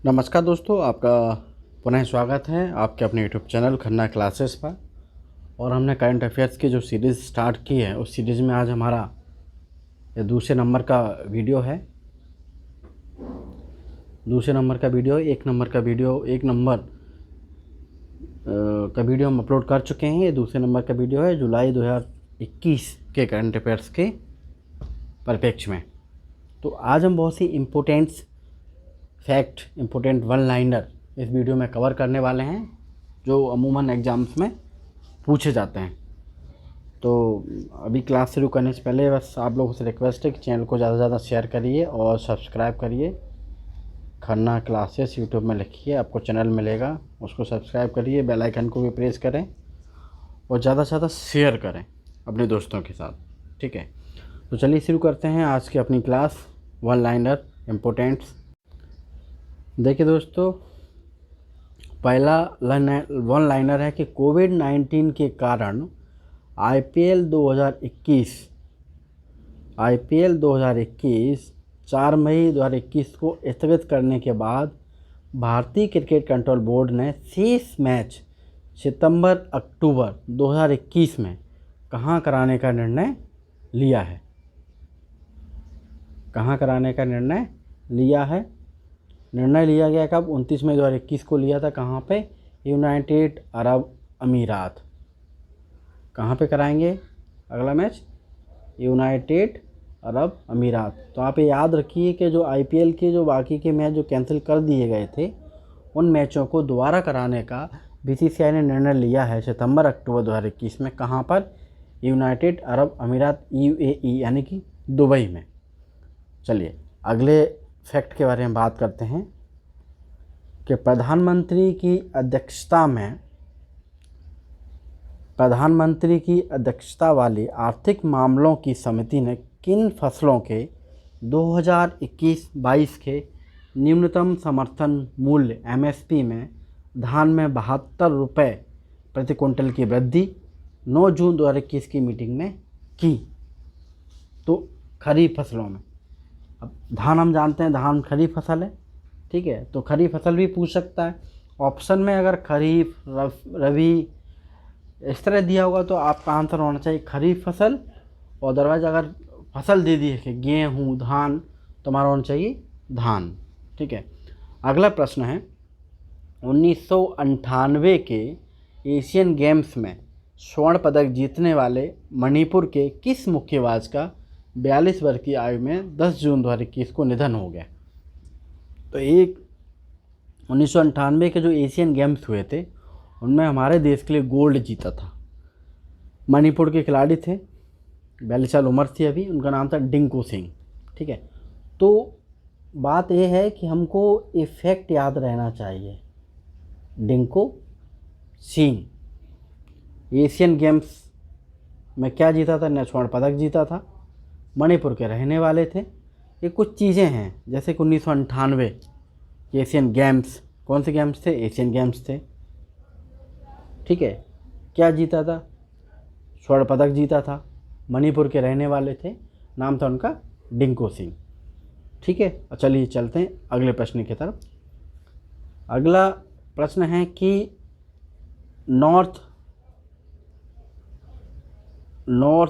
नमस्कार दोस्तों, आपका पुनः स्वागत है आपके अपने यूट्यूब चैनल खन्ना क्लासेस पर। और हमने करंट अफेयर्स की जो सीरीज़ स्टार्ट की है उस सीरीज़ में आज हमारा ये दूसरे नंबर का वीडियो है। एक नंबर का वीडियो हम अपलोड कर चुके हैं। ये दूसरे नंबर का वीडियो है जुलाई 2021 के करंट अफेयर्स के परिप्रेक्ष्य में। तो आज हम बहुत सी इम्पोर्टेंट वन लाइनर इस वीडियो में कवर करने वाले हैं जो अमूमन एग्ज़ाम्स में पूछे जाते हैं। तो अभी क्लास शुरू करने से पहले बस आप लोगों से रिक्वेस्ट है कि चैनल को ज़्यादा से ज़्यादा शेयर करिए और सब्सक्राइब करिए। खन्ना क्लासेस यूट्यूब में लिखिए, आपको चैनल मिलेगा, उसको सब्सक्राइब करिए, बेल आइकन को भी प्रेस करें और ज़्यादा से ज़्यादा शेयर करें अपने दोस्तों के साथ। ठीक है, तो चलिए शुरू करते हैं आज की अपनी क्लास वन लाइनर इम्पोर्टेंट्स। देखिए दोस्तों, पहला वन लाइनर है कि कोविड-19 के कारण आईपीएल 2021 4 मई 2021 को स्थगित करने के बाद भारतीय क्रिकेट कंट्रोल बोर्ड ने शेष मैच सितंबर-अक्टूबर 2021 में कहाँ कराने का निर्णय लिया है? निर्णय लिया गया कब? 29 मई 2021 को लिया था। कहाँ पे? यूनाइटेड अरब अमीरात। कहाँ पे कराएंगे अगला मैच? यूनाइटेड अरब अमीरात। तो आप ये याद रखिए कि जो आईपीएल के जो बाकी के मैच जो कैंसिल कर दिए गए थे उन मैचों को दोबारा कराने का बीसीसीआई ने निर्णय लिया है सितंबर-अक्टूबर 2021 में। कहाँ पर? यूनाइटेड अरब अमीरात, यूएई, यानी कि दुबई में। चलिए अगले फैक्ट के बारे में बात करते हैं कि प्रधानमंत्री की अध्यक्षता वाली आर्थिक मामलों की समिति ने किन फसलों के 2021-22 के न्यूनतम समर्थन मूल्य एमएसपी में धान में 72 रुपये प्रति क्विंटल की वृद्धि 9 जून 2021 की मीटिंग में की? तो खरीफ फसलों में, अब धान हम जानते हैं धान खरीफ फसल है, ठीक है, तो खरीफ फसल भी पूछ सकता है। ऑप्शन में अगर खरीफ, रबी इस तरह दिया होगा तो आपका आंसर होना चाहिए खरीफ फसल, और अदरवाइज अगर फसल दे दी है कि गेहूँ, धान, तो हमारा होना चाहिए धान। ठीक है, अगला प्रश्न है 1998 के एशियन गेम्स में स्वर्ण पदक जीतने वाले मणिपुर के किस मुक्केबाज का 42 वर्ष की आयु में 10 जून 2021 को निधन हो गया? तो 1998 के जो एशियन गेम्स हुए थे उनमें हमारे देश के लिए गोल्ड जीता था। मणिपुर के खिलाड़ी थे, 42 साल उम्र थी अभी, उनका नाम था डिंकू सिंह। ठीक है, तो बात यह है कि हमको इफेक्ट याद रहना चाहिए। डिंकू सिंह एशियन गेम्स में क्या जीता था? ने स्वर्ण पदक जीता था, मणिपुर के रहने वाले थे। ये कुछ चीज़ें हैं जैसे कि 1998 एशियन गेम्स, कौन से गेम्स थे? एशियन गेम्स थे। ठीक है, क्या जीता था? स्वर्ण पदक जीता था, मणिपुर के रहने वाले थे, नाम था उनका डिंकू सिंह। ठीक है, चलिए चलते हैं अगले प्रश्न की तरफ। अगला प्रश्न है कि north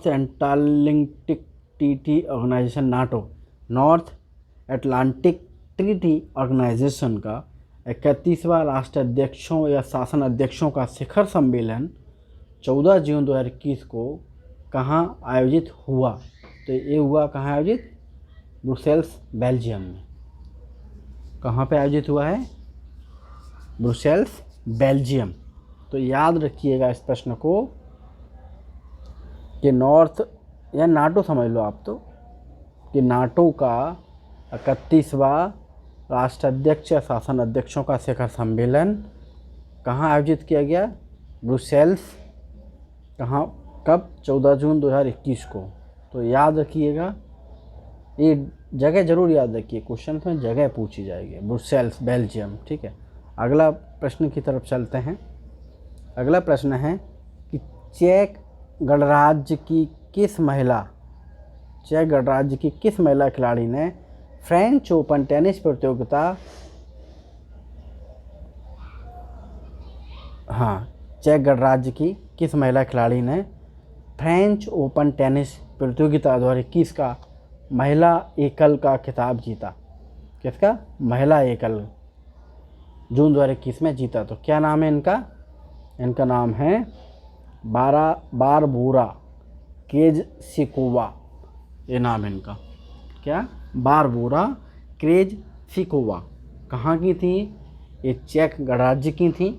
Atlantic treaty organisation, NATO, north Atlantic treaty organisation का 31वां राष्ट्र अध्यक्षों या शासन अध्यक्षों का शिखर सम्मेलन 14 जून 2021 को कहाँ आयोजित हुआ? तो ये हुआ कहाँ आयोजित? ब्रुसेल्स, बेल्जियम में। कहाँ पे आयोजित हुआ है? Brussels, Belgium. तो याद रखिएगा इस प्रश्न को कि नॉर्थ या नाटो समझ लो आप, तो कि नाटो का 31वां राष्ट्राध्यक्ष या शासन अध्यक्षों का शिखर सम्मेलन कहाँ आयोजित किया गया? ब्रुसेल्स। कहाँ, कब? 14 जून 2021 को। तो याद रखिएगा, ये जगह जरूर याद रखिए, क्वेश्चन में जगह पूछी जाएगी। Brussels, Belgium. ठीक है, अगला प्रश्न की तरफ चलते हैं। अगला प्रश्न है कि चेक गणराज्य की किस महिला खिलाड़ी ने फ्रेंच ओपन टेनिस प्रतियोगिता हाँ, चेक गणराज्य की किस महिला खिलाड़ी ने फ्रेंच ओपन टेनिस प्रतियोगिता 2021 का महिला एकल का खिताब जीता? किसका? महिला एकल, जून 2021 में जीता। तो क्या नाम है इनका? इनका नाम है बारबोरा क्रेजसिकोवा, ये नाम है इनका। क्या? Barbora Krejcikova. कहाँ की थी? ये चेक गणराज्य की थी।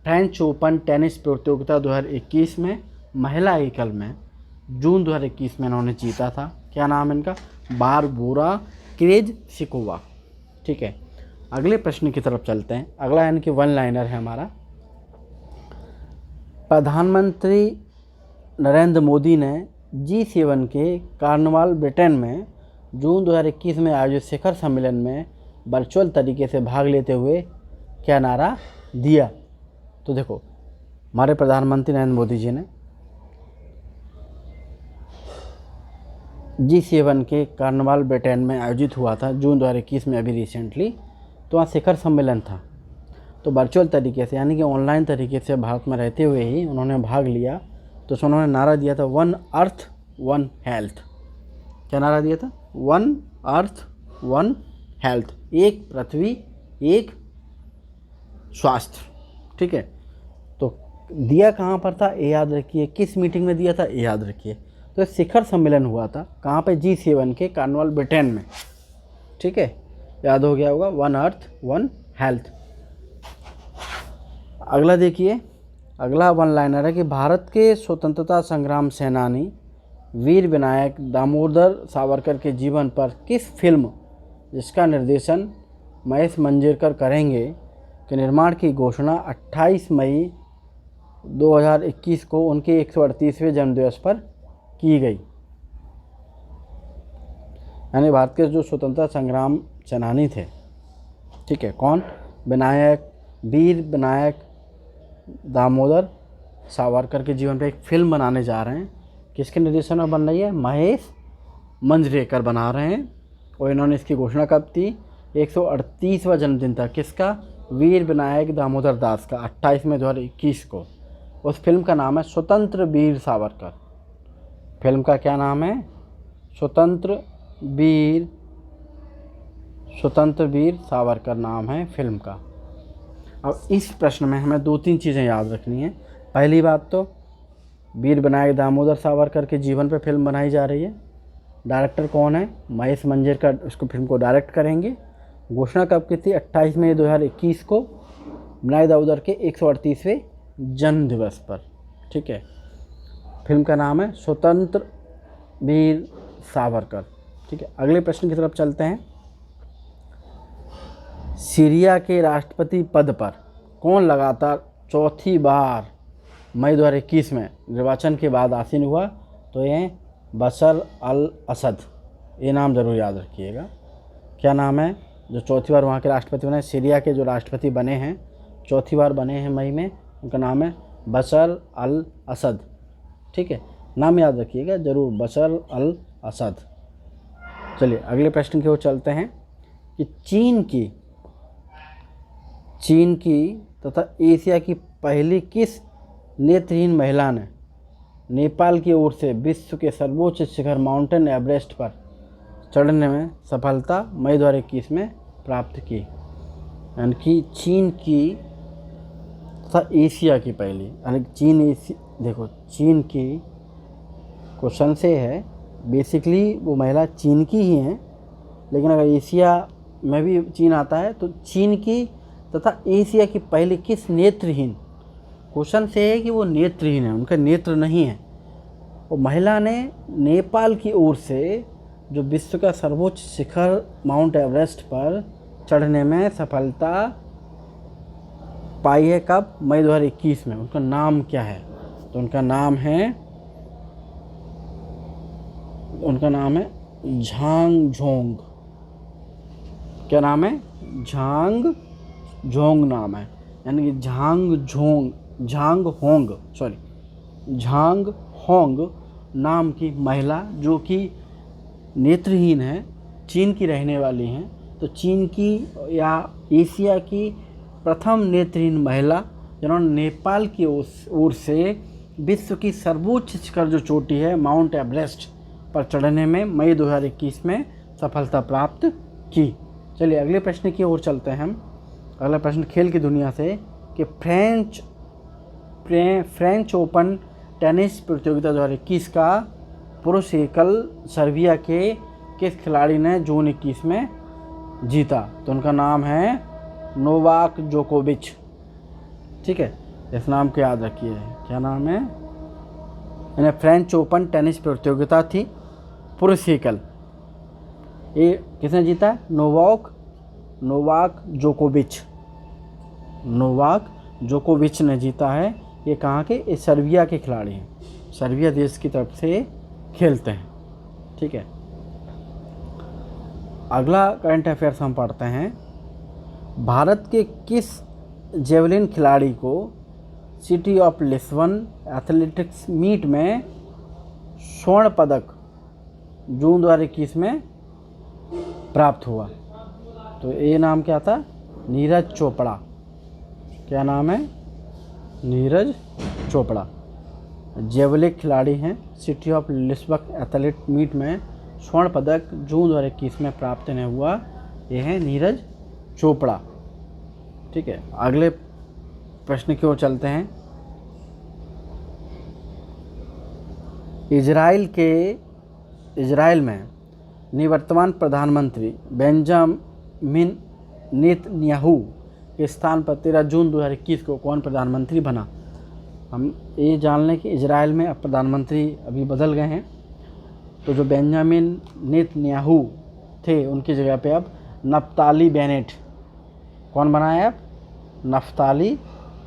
फ्रेंच ओपन टेनिस प्रतियोगिता 2021 में महिला एकल में जून 2021 में इन्होंने जीता था। क्या नाम है इनका? Barbora Krejcikova. ठीक है, अगले प्रश्न की तरफ चलते हैं। अगला यानी कि वन लाइनर है हमारा। प्रधानमंत्री नरेंद्र मोदी ने G7 के कार्निवाल ब्रिटेन में जून 2021 में आयोजित शिखर सम्मेलन में वर्चुअल तरीके से भाग लेते हुए क्या नारा दिया? तो देखो, हमारे प्रधानमंत्री नरेंद्र मोदी जी ने G7 के कार्निवाल ब्रिटेन में आयोजित हुआ था जून 2021 में, अभी रिसेंटली। तो वहाँ शिखर सम्मेलन था, तो वर्चुअल तरीके से यानी कि ऑनलाइन तरीके से भारत में रहते हुए ही उन्होंने भाग लिया। तो उन्होंने नारा दिया था वन अर्थ वन हेल्थ। क्या नारा दिया था? वन अर्थ वन हेल्थ, एक पृथ्वी एक स्वास्थ्य। ठीक है, तो दिया कहाँ पर था ये याद रखिए, किस मीटिंग में दिया था ये याद रखिए। तो शिखर सम्मेलन हुआ था कहाँ पे? G7 के कार्निवाल ब्रिटेन में। ठीक है, याद हो गया होगा, वन अर्थ वन हेल्थ। अगला देखिए, अगला वन लाइनर है कि भारत के स्वतंत्रता संग्राम सेनानी वीर विनायक दामोदर सावरकर के जीवन पर किस फिल्म, जिसका निर्देशन महेश मंजरेकर करेंगे, के निर्माण की घोषणा 28 मई 2021 को उनके 138वें जन्मदिवस पर की गई? यानी भारत के जो स्वतंत्रता संग्राम सेनानी थे, ठीक है, कौन? वीर विनायक दामोदर सावरकर के जीवन पर एक फिल्म बनाने जा रहे हैं। किसके निर्देशन में बन रही है? महेश मंजरेकर बना रहे हैं। और इन्होंने इसकी घोषणा कब थी? 138वां जन्मदिन था किसका? वीर विनायक दामोदर दास का, 28 मई 2021 को। उस फिल्म का नाम है स्वतंत्र वीर सावरकर। फिल्म का क्या नाम है? स्वतंत्र वीर सावरकर नाम है फिल्म का। अब इस प्रश्न में हमें 2-3 चीज़ें याद रखनी है। पहली बात तो वीर विनायक दामोदर सावरकर के जीवन पर फिल्म बनाई जा रही है। डायरेक्टर कौन है? महेश मंजरेकर उसको फिल्म को डायरेक्ट करेंगे। घोषणा कब की थी? 28 मई 2021 को विनायक दामोदर के 138वें जन्म दिवस पर। ठीक है, फिल्म का नाम है स्वतंत्र वीर सावरकर। ठीक है, अगले प्रश्न की तरफ चलते हैं। सीरिया के राष्ट्रपति पद पर कौन लगातार चौथी बार मई 2021 में निर्वाचन के बाद आसीन हुआ? तो ये बशर अल असद, ये नाम ज़रूर याद रखिएगा। क्या नाम है जो चौथी बार वहाँ के राष्ट्रपति बने? सीरिया के जो राष्ट्रपति बने हैं, चौथी बार बने हैं मई में, उनका नाम है बशर अल असद। ठीक है, नाम याद रखिएगा ज़रूर, बशर अल असद। चलिए अगले प्रश्न की ओर चलते हैं कि चीन की तथा एशिया की पहली किस नेत्रहीन महिला ने नेपाल की ओर से विश्व के सर्वोच्च शिखर माउंटेन एवरेस्ट पर चढ़ने में सफलता मई 2021 में प्राप्त की? यानी कि चीन की तथा एशिया की पहली, यानी देखो चीन की क्वेश्चन से है, बेसिकली वो महिला चीन की ही हैं, लेकिन अगर एशिया में भी चीन आता है तो चीन की तथा एशिया की पहली किस नेत्रहीन, क्वेश्चन से है कि वो नेत्रहीन है, उनका नेत्र नहीं है। वो महिला ने नेपाल की ओर से जो विश्व का सर्वोच्च शिखर माउंट एवरेस्ट पर चढ़ने में सफलता पाई है कब? मई 2021 में। उनका नाम क्या है? तो उनका नाम है झांग झोंग। क्या नाम है? झांग झोंग नाम है, यानी कि झांग होंग नाम की महिला जो कि नेत्रहीन है, चीन की रहने वाली हैं। तो चीन की या एशिया की प्रथम नेत्रहीन महिला जिन्होंने नेपाल की ओर से विश्व की सर्वोच्च शिखर जो चोटी है माउंट एवरेस्ट पर चढ़ने में मई 2021 में सफलता प्राप्त की। चलिए अगले प्रश्न की ओर चलते हैं हम। अगला प्रश्न खेल की दुनिया से कि फ्रेंच ओपन टेनिस प्रतियोगिता 2021 का पुरुष एकल सर्बिया के किस खिलाड़ी ने जून 21 में जीता? तो उनका नाम है नोवाक जोकोविच। ठीक है, इस नाम को याद रखिए। क्या नाम है? इन्हें फ्रेंच ओपन टेनिस प्रतियोगिता थी पुरुष एकल, ये किसने जीता? नोवाक जोकोविच ने जीता है। ये कहाँ के? ये सर्बिया के खिलाड़ी हैं, सर्बिया देश की तरफ से खेलते हैं। ठीक है, अगला करंट अफेयर्स हम पढ़ते हैं। भारत के किस जेवलिन खिलाड़ी को city of Lisbon athletics meet में स्वर्ण पदक जून 2021 में प्राप्त हुआ? तो ये नाम क्या था? नीरज चोपड़ा। क्या नाम है? नीरज चोपड़ा। जेवलिन खिलाड़ी हैं, city of Lisbon athletics meet में स्वर्ण पदक जून 2021 में प्राप्त नहीं हुआ, ये है नीरज चोपड़ा। ठीक है, अगले प्रश्न की ओर चलते हैं। इजराइल में निवर्तमान प्रधानमंत्री बेंजामिन नेतन्याहू के स्थान पर 13 जून 2021 को कौन प्रधानमंत्री बना? हम ये जान लें कि इजराइल में अब प्रधानमंत्री अभी बदल गए हैं। तो जो बेंजामिन नेतन्याहू थे उनकी जगह पे अब नफ्ताली बेनेट, कौन बना है अब? नफ्ताली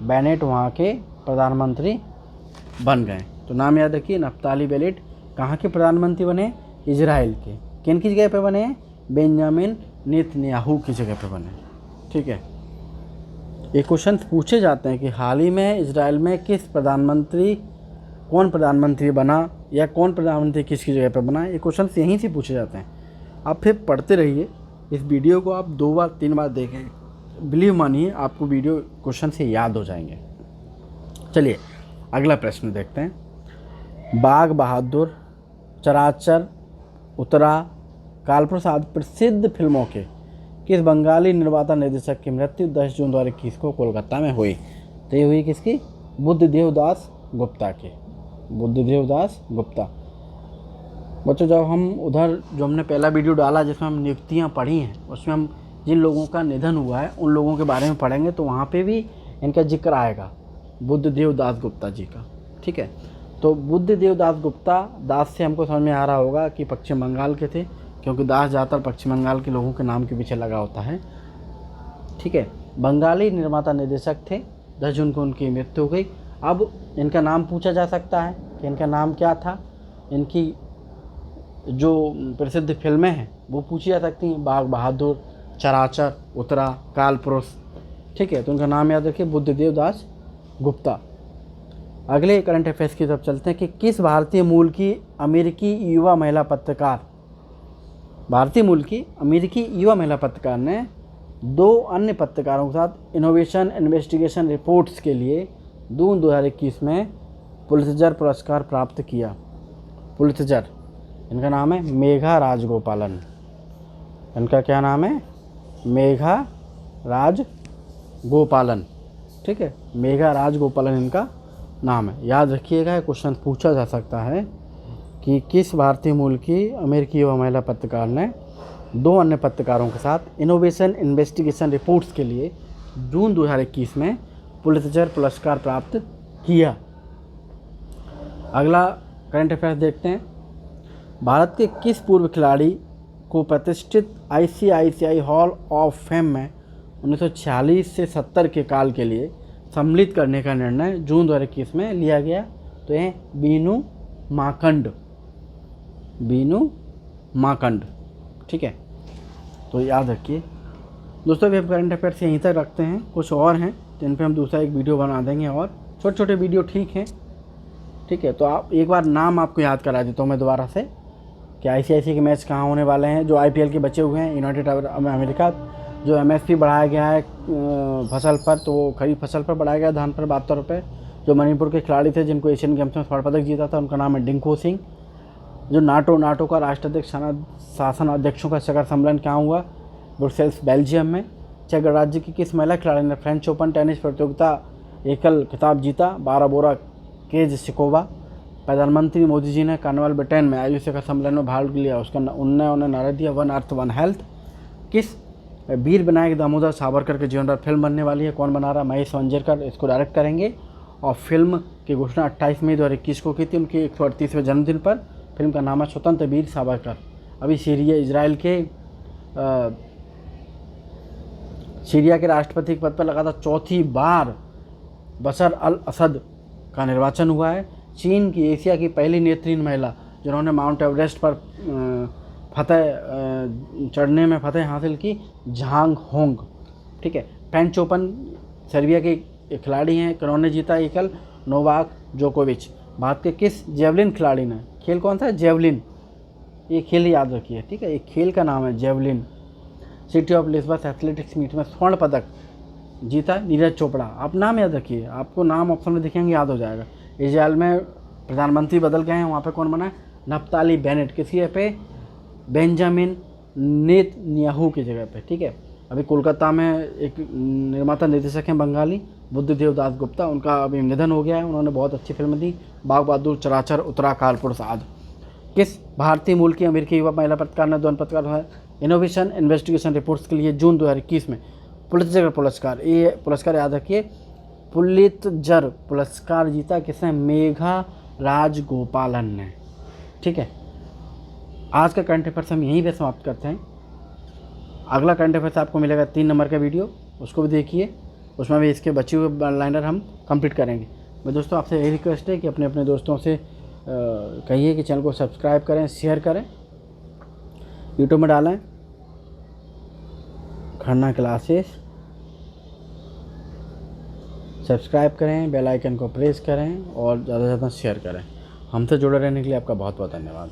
बेनेट वहाँ के प्रधानमंत्री बन गए। तो नाम याद रखिए, नफ्ताली बेनेट कहाँ के प्रधानमंत्री बने? इजराइल के। किन की जगह पे बने? बेंजामिन नेतन्याहू की जगह पे बने। ठीक है, ये क्वेश्चन पूछे जाते हैं कि हाल ही में इजराइल में कौन प्रधानमंत्री बना या कौन प्रधानमंत्री किसकी जगह पे बना। ये क्वेश्चन यहीं से पूछे जाते हैं। आप फिर पढ़ते रहिए, इस वीडियो को आप 2 बार 3 बार देखें, बिलीव मानिए आपको वीडियो क्वेश्चन से याद हो जाएंगे। चलिए अगला प्रश्न देखते हैं। बाघ बहादुर, चराचर, उत्तरा, कालपुरुष आदि प्रसिद्ध फिल्मों के किस बंगाली निर्माता निर्देशक की मृत्यु 10 जून 2021 को कोलकाता में हुई? तो ये हुई किसकी? बुद्धदेव दास गुप्ता की। बुद्धदेव दास गुप्ता। बच्चों जब हम उधर जो हमने पहला वीडियो डाला जिसमें हम नियुक्तियाँ पढ़ी हैं, उसमें हम जिन लोगों का निधन हुआ है उन लोगों के बारे में पढ़ेंगे, तो वहाँ पे भी इनका जिक्र आएगा, बुद्धदेव दास गुप्ता जी का। ठीक है, तो बुद्धदेव दास गुप्ता, दास से हमको समझ में आ रहा होगा कि पश्चिम बंगाल के थे, क्योंकि दास ज़्यादातर पश्चिम बंगाल के लोगों के नाम के पीछे लगा होता है। ठीक है, बंगाली निर्माता निर्देशक थे, 10 जून को उनकी मृत्यु हो गई। अब इनका नाम पूछा जा सकता है कि इनका नाम क्या था। इनकी जो प्रसिद्ध फिल्में हैं वो पूछी जा सकती हैं, बाघ बहादुर, चराचर, उत्तरा, कालपुरुष। ठीक है, तो उनका नाम याद रखिए, बुद्धदेव दास गुप्ता। अगले करंट अफेयर्स की तरफ चलते हैं कि किस भारतीय मूल की अमेरिकी युवा महिला पत्रकार ने 2 अन्य पत्रकारों के साथ इनोवेशन इन्वेस्टिगेशन रिपोर्ट्स के लिए जून 2021 में पुलित्जर पुरस्कार प्राप्त किया? पुलित्जर, इनका नाम है मेघा राजगोपालन। इनका क्या नाम है? मेघा राजगोपालन। ठीक है, मेघा राजगोपालन इनका नाम है। याद रखिएगा, क्वेश्चन पूछा जा सकता है कि किस भारतीय मूल की अमेरिकी युवा महिला पत्रकार ने 2 अन्य पत्रकारों के साथ इनोवेशन इन्वेस्टिगेशन रिपोर्ट्स के लिए जून 2021 में पुलित्जर पुरस्कार प्राप्त किया। अगला करंट अफेयर्स देखते हैं। भारत के किस पूर्व खिलाड़ी को प्रतिष्ठित ICICI हॉल ऑफ फेम में 1946 से 70 के काल के लिए सम्मिलित करने का निर्णय जून 2021 में लिया गया? तो ये बीनू माकंड। ठीक है, तो याद रखिए दोस्तों। अभी करंट अफेयर्स यहीं तक रखते हैं, कुछ और हैं जिन पे हम दूसरा एक वीडियो बना देंगे, और छोटे छोटे वीडियो ठीक हैं। ठीक है, तो आप एक बार नाम आपको याद करा देता हूँ मैं दोबारा से कि ICICI के मैच कहाँ होने वाले हैं, जो IPL के बचे हुए हैं। यूनाइटेड अरब अमेरिका, जो एमएसपी बढ़ाया गया है फसल पर, तो खरीफ फसल पर बढ़ाया गया धान पर 72 रुपये। जो मणिपुर के खिलाड़ी थे जिनको एशियन गेम्स में स्वर्ण पदक जीता था, उनका नाम है डिंको सिंह। जो नाटो का राष्ट्राध्यक्ष शासन अध्यक्षों का शिखर सम्मेलन कहाँ हुआ? ब्रुसेल्स, बेल्जियम में। चेक गणराज्य की किस महिला खिलाड़ी ने फ्रेंच ओपन टेनिस प्रतियोगिता एकल खिताब जीता? बाराबोरा केजसिकोवा। प्रधानमंत्री मोदी जी ने कार्निवल ब्रिटेन में आयु शिखर सम्मेलन में भाग लिया, उसका उन्हें नारा दिया वन अर्थ वन हेल्थ। किस वीर विनायक दामोदर सावरकर के जीवन पर फिल्म बनने वाली है? कौन बना रहा? महेश वंजेरकर इसको डायरेक्ट करेंगे। और फिल्म की घोषणा 28 मई 2021 को की थी, उनके 138वें जन्मदिन पर। फिल्म का नाम है स्वतंत्र वीर सावरकर। अभी इजराइल के सीरिया के राष्ट्रपति के पद पर लगातार चौथी बार बशर अल असद का निर्वाचन हुआ है। चीन की एशिया की पहली नेत्रहीन महिला जिन्होंने माउंट एवरेस्ट पर चढ़ने में फतेह हासिल की, झांग होंग। ठीक है। फ्रेंच ओपन सर्बिया के खिलाड़ी हैं, किन्होंने जीता एकल? नोवाक जोकोविच। भारत के किस जेवलिन खिलाड़ी ने, खेल कौन सा है? जेवलिन। ये खेल याद रखिए, ठीक है, एक खेल का नाम है javelin. City of Lisbon athletics meet में स्वर्ण पदक जीता नीरज चोपड़ा। आप नाम याद रखिए, आपको नाम ऑप्शन में दिखेंगे, याद हो जाएगा। इजराइल में प्रधानमंत्री बदल गए हैं, वहाँ पे कौन बना है? Naftali Bennett. किसी पे? बेंजामिन नेतन्याहू की जगह पे। ठीक है। अभी कोलकाता में एक निर्माता निर्देशक हैं बंगाली, बुद्धदेव दास गुप्ता, उनका अभी निधन हो गया है। उन्होंने बहुत अच्छी फिल्म दी, बाग बहादुर, चराचर, उत्तराकाल प्रसाद। किस भारतीय मूल की अमेरिकी युवा महिला पत्रकार ने 2 पत्रकार है इनोवेशन इन्वेस्टिगेशन रिपोर्ट्स के लिए जून 2021 में पुलित्जर पुरस्कार, ये पुरस्कार याद रखिए, पुलित्जर पुरस्कार जीता किसने? मेघा राजगोपालन ने। ठीक है। आज का करंट अफेयर्स हम यहीं पे समाप्त करते हैं। अगला करंट अफेयर्स आपको मिलेगा 3 नंबर का वीडियो, उसको भी देखिए, उसमें भी इसके बचे हुए लाइनर हम कंप्लीट करेंगे। मैं दोस्तों आपसे यही रिक्वेस्ट है कि अपने अपने दोस्तों से कहिए कि चैनल को सब्सक्राइब करें, शेयर करें, यूट्यूब में डालें खन्ना क्लासेस, सब्सक्राइब करें, बेल आइकन को प्रेस करें और ज़्यादा से ज़्यादा शेयर करें। हमसे जुड़े रहने के लिए आपका बहुत बहुत धन्यवाद।